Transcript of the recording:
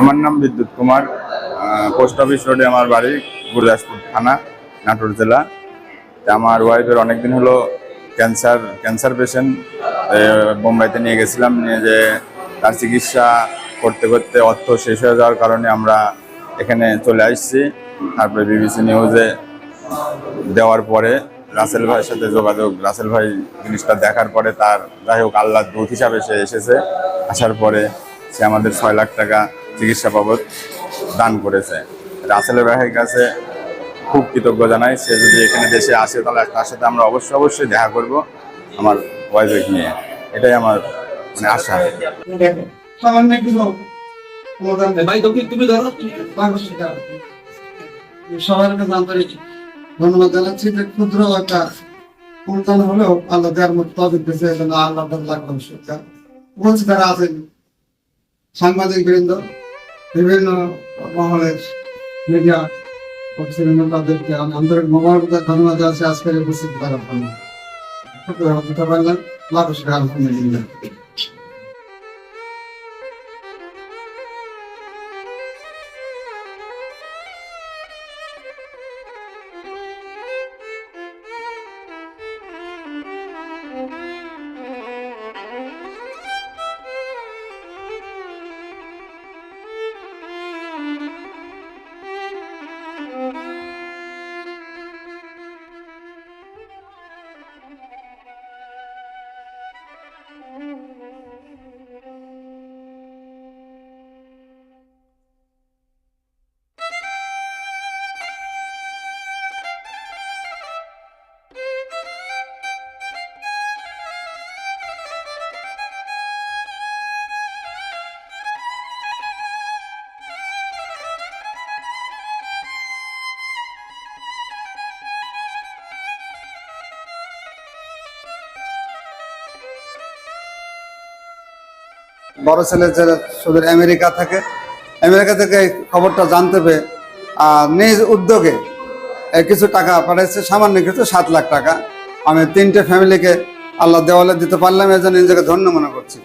আমার নাম বিদ্যুৎ কুমার। পোস্ট অফিস রোডে আমার বাড়ি, গুরদাসপুর থানা, নাটোর জেলা। আমার ওয়াইফের অনেকদিন হলো ক্যান্সার পেশেন্ট। বোম্বাইতে নিয়ে গেছিলাম, নিয়ে যে তার চিকিৎসা করতে করতে অর্থ শেষ হয়ে যাওয়ার কারণে আমরা এখানে চলে আসছি। তারপরে বিবিসি নিউজে দেওয়ার পরে রাসেল ভাইয়ের সাথে যোগাযোগ, রাসেল ভাই জিনিসটা দেখার পরে তার যাই হোক আল্লাহর দূত হিসাবে সে এসেছে। আসার পরে সে আমাদের 6 লাখ টাকা চিকিৎসা বাবদ দান করেছে। রাসেল ভাইয়ের কাছে খুব কৃতজ্ঞ জানাই। সে যদি এখানে দেশে আসে তাহলে তার সাথে আমরা অবশ্যই দেখা করব আমার ওয়াইফ নিয়ে, এটাই আমার আশা। সবার আন্তরিক ধন্যবাদ জানাচ্ছি যে ক্ষুদ্র একটা অনুদান হলেও আল্লাহ দেওয়ার মতো তবে আল্লাহ বলছি তারা আছেন সাংবাদিক বৃন্দ, বিভিন্ন মহলের মিডিয়া কর্তৃবৃন্দ, তাদেরকে আমি আন্তরিক মোবারকবাদ ধন্যবাদ জানাচ্ছি আজকের উপস্থিত থাকার জন্য। পারলাম লাভ আলহামদুলিল্লাহ। বড় ছেলে যে শুধু আমেরিকা থেকে খবরটা জানতে পেরে নিজ উদ্যোগে কিছু টাকা পাঠাইছে, সামান্য কিছু 7 লাখ টাকা। আমি 3টে ফ্যামিলিকে আল্লাহ দেওয়ালে দিতে পারলাম, এর জন্য নিজেকে ধন্য মনে করছি।